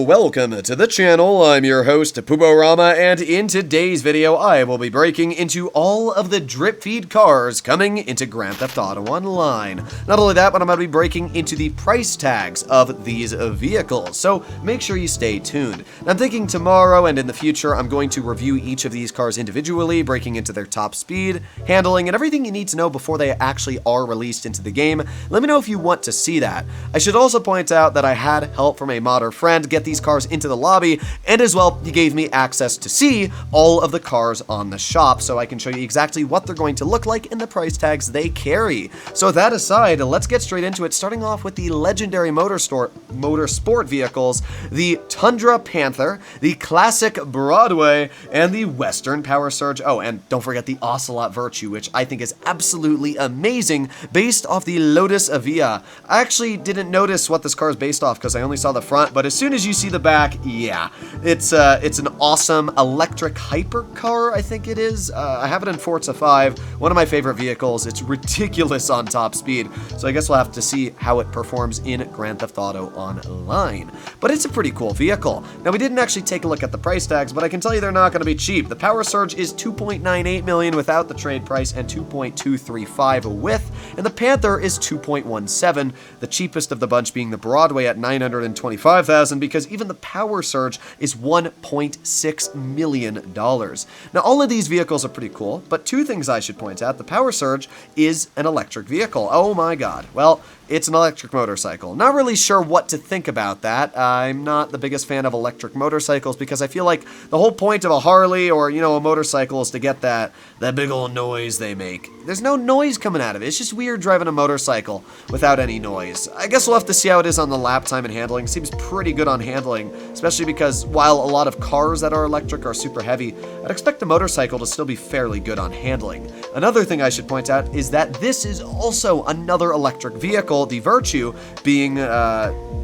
welcome to the channel. I'm your host, Puborama, and in today's video, I will be breaking into all of the drip feed cars coming into Grand Theft Auto Online. Not only that, but I'm going to be breaking into the price tags of these vehicles, so make sure you stay tuned. I'm thinking tomorrow and in the future, I'm going to review each of these cars individually, breaking into their top speed, handling, and everything you need to know before they actually are released into the game. Let me know if you want to see that. I should also point out that I had help from a modder friend get these cars into the lobby, and as well, he gave me access to see all of the cars on the shop, so I can show you exactly what they're going to look like and the price tags they carry. So with that aside, let's get straight into it, starting off with the legendary Motorsport vehicles, the Tundra Panther, the Classic Broadway, and the Western Power Surge. Oh, and don't forget the Ocelot Virtue, which I think is absolutely amazing, based off the Lotus Avia. I actually didn't notice what this car is based off because I only saw the front, but as soon as you see the back, yeah, it's an awesome electric hypercar, I think it is. I have it in Forza 5, one of my favorite vehicles. It's ridiculous on top speed, so I guess we'll have to see how it performs in Grand Theft Auto Online. But it's a pretty cool vehicle. Now, we didn't actually take a look at the price tags, but I can tell you they're not going to be cheap. The Power Surge is $2.98 million without the trade price and $2.235 with, and the Panther is $2.17, the cheapest of the bunch being the Broadway at $925,000, because even the Power Surge is $1.6 million. Now, all of these vehicles are pretty cool, but two things I should point out. The Power Surge is an electric vehicle. Oh my god. Well, it's an electric motorcycle. Not really sure what to think about that. I'm not the biggest fan of electric motorcycles because I feel like the whole point of a Harley or, you know, a motorcycle is to get that big old noise they make. There's no noise coming out of it. It's just weird driving a motorcycle without any noise. I guess we'll have to see how it is on the lap time and handling. Seems pretty good on handling, especially because while a lot of cars that are electric are super heavy, I'd expect the motorcycle to still be fairly good on handling. Another thing I should point out is that this is also another electric vehicle, the Virtue, being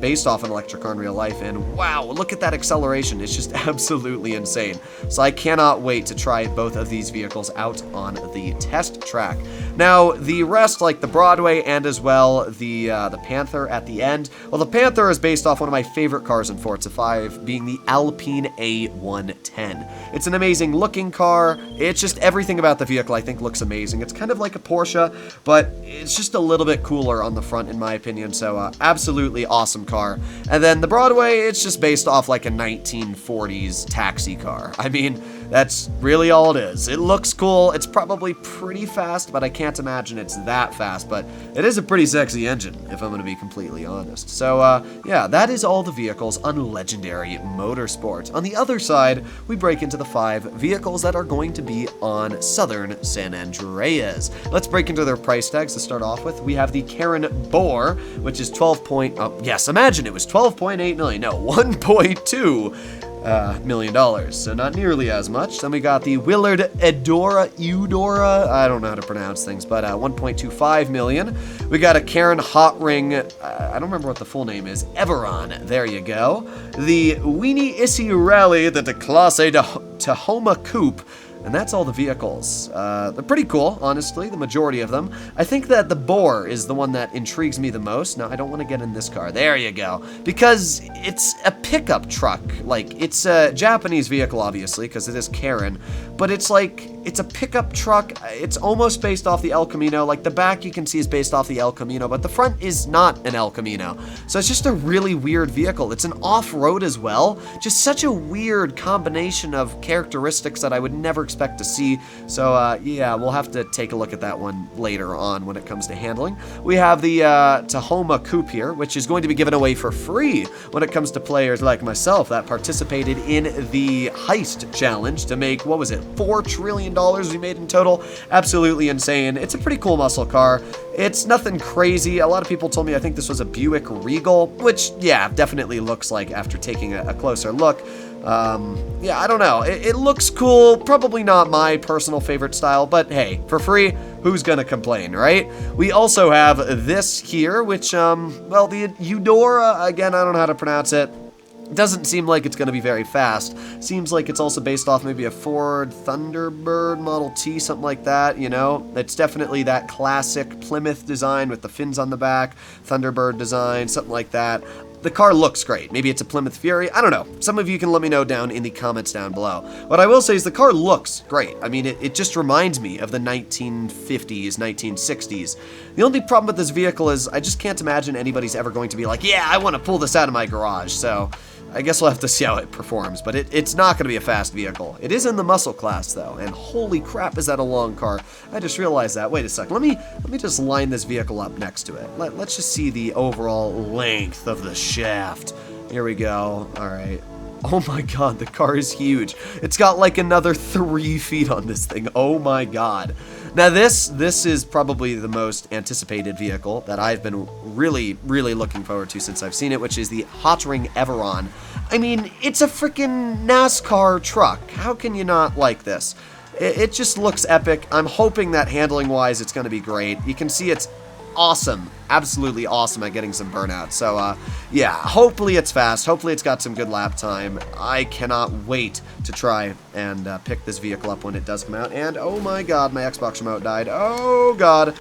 based off an electric car in real life, and wow, look at that acceleration. It's just absolutely insane. So I cannot wait to try both of these vehicles out on the test track. Now, the rest, like the Broadway and as well the Panther at the end, well, the Panther is based off one of my favorite cars in Forza 5, being the Alpine A110. It's an amazing looking car. It's just everything about the vehicle I think looks amazing. It's kind of like a Porsche, but it's just a little bit cooler on the front in my opinion, so absolutely awesome car. And then the Broadway, it's just based off like a 1940s taxi car. I mean, that's really all it is. It looks cool. It's probably pretty fast, but I can't imagine it's that fast, but it is a pretty sexy engine, if I'm going to be completely honest. So, yeah, that is all the vehicles on Legendary Motorsport. On the other side, we break into the 5 vehicles that are going to be on Southern San Andreas. Let's break into their price tags to start off with. We have the Karen Boar, which is yes, imagine it was $12.8 million. No, $1.2 million, so not nearly as much. Then we got the Willard Eudora, I don't know how to pronounce things, but $1.25 million. We got a Karen Hot Ring, I don't remember what the full name is, Everon, there you go. The Weenie Issy Rally, the Classe Tahoma Coupe. And that's all the vehicles. They're pretty cool, honestly, the majority of them. I think that the Boar is the one that intrigues me the most. Now, I don't want to get in this car. There you go. Because it's a pickup truck. Like, it's a Japanese vehicle, obviously, because it is Karen. But it's like, it's a pickup truck. It's almost based off the El Camino. Like, the back you can see is based off the El Camino, but the front is not an El Camino. So it's just a really weird vehicle. It's an off-road as well. Just such a weird combination of characteristics that I would never expect to see. So yeah, we'll have to take a look at that one later on when it comes to handling. We have the Tahoma Coupe here, which is going to be given away for free when it comes to players like myself that participated in the heist challenge to make, what was it, $4 trillion we made in total. Absolutely insane. It's a pretty cool muscle car. It's nothing crazy. A lot of people told me I think this was a Buick Regal, which, yeah, definitely looks like after taking a closer look. Yeah, I don't know. It looks cool. Probably not my personal favorite style, but hey, for free, who's gonna complain, right? We also have this here, which, well, the Eudora, again, I don't know how to pronounce it. Doesn't seem like it's going to be very fast. Seems like it's also based off maybe a Ford Thunderbird Model T, something like that, you know? It's definitely that classic Plymouth design with the fins on the back, Thunderbird design, something like that. the car looks great. Maybe it's a Plymouth Fury. I don't know. Some of you can let me know down in the comments down below. What I will say is the car looks great. I mean, it just reminds me of the 1950s, 1960s. The only problem with this vehicle is I just can't imagine anybody's ever going to be like, yeah, I want to pull this out of my garage. So I guess we'll have to see how it performs, but it's not going to be a fast vehicle. It is in the muscle class, though, and holy crap, is that a long car. I just realized that. Wait a second. Let me just line this vehicle up next to it. Let's just see the overall length of the shaft. Here we go. All right. Oh my god, the car is huge. It's got like another 3 feet on this thing. Oh my god. Now this is probably the most anticipated vehicle that I've been really looking forward to since I've seen it, which is the Hot Ring Everon. I mean, it's a freaking NASCAR truck. How can you not like this? It just looks epic. I'm hoping that handling-wise it's going to be great. You can see it's awesome, absolutely awesome at getting some burnout. So yeah, hopefully it's fast, hopefully it's got some good lap time. I cannot wait to try and pick this vehicle up when it does come out. And oh my god, my Xbox remote died. Oh god.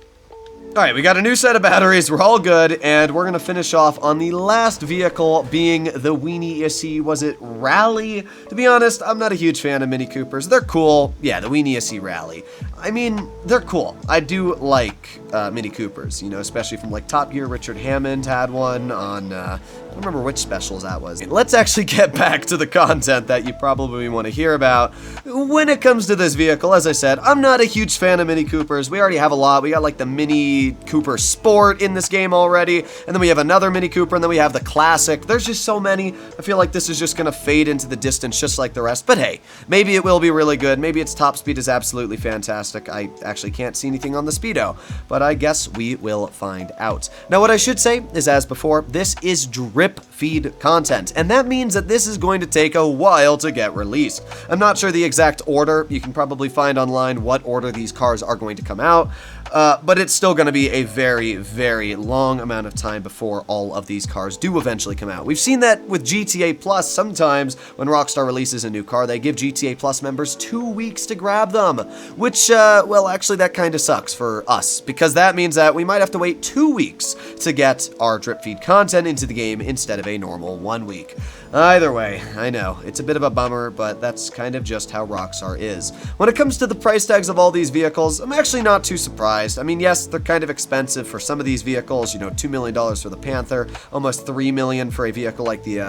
Alright, we got a new set of batteries, we're all good, and we're going to finish off on the last vehicle being the Weenie SE. Was it Rally? To be honest, I'm not a huge fan of Mini Coopers. They're cool. Yeah, the Weenie SE Rally. I mean, they're cool. I do like Mini Coopers, you know, especially from like Top Gear. Richard Hammond had one on, I don't remember which specials that was. Let's actually get back to the content that you probably want to hear about. When it comes to this vehicle, as I said, I'm not a huge fan of Mini Coopers. We already have a lot. We got like the Mini Cooper Sport in this game already, and then we have another Mini Cooper, and then we have the Classic. There's just so many. I feel like this is just gonna fade into the distance just like the rest, but hey, maybe it will be really good. Maybe its top speed is absolutely fantastic. I actually can't see anything on the speedo, but I guess we will find out. Now, what I should say is, as before, this is drip feed content, and that means that this is going to take a while to get released. I'm not sure the exact order. You can probably find online what order these cars are going to come out, but it's still going to be a very long amount of time before all of these cars do eventually come out. We've seen that with GTA Plus. Sometimes when Rockstar releases a new car, they give GTA Plus members 2 weeks to grab them, which, well, actually that kind of sucks for us, because that means that we might have to wait 2 weeks to get our drip feed content into the game instead of a normal 1 week. Either way, I know, it's a bit of a bummer, but that's kind of just how Rockstar is. When it comes to the price tags of all these vehicles, I'm actually not too surprised. I mean, yes, they're kind of expensive for some of these vehicles, you know, $2 million for the Panther, almost $3 million for a vehicle like the,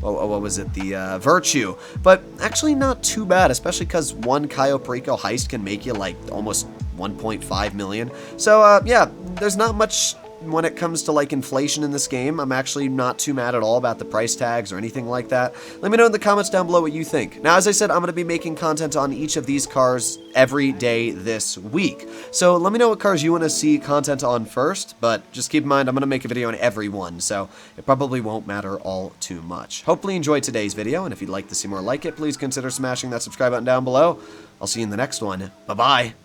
what was it, the Virtue, but actually not too bad, especially because one Cayo Perico heist can make you like almost 1.5 million. So, yeah, there's not much when it comes to like inflation in this game. I'm actually not too mad at all about the price tags or anything like that. Let me know in the comments down below what you think. Now, as I said, I'm going to be making content on each of these cars every day this week. So let me know what cars you want to see content on first, but just keep in mind I'm going to make a video on every one, so it probably won't matter all too much. Hopefully you enjoyed today's video, and if you'd like to see more like it, please consider smashing that subscribe button down below. I'll see you in the next one. Bye-bye.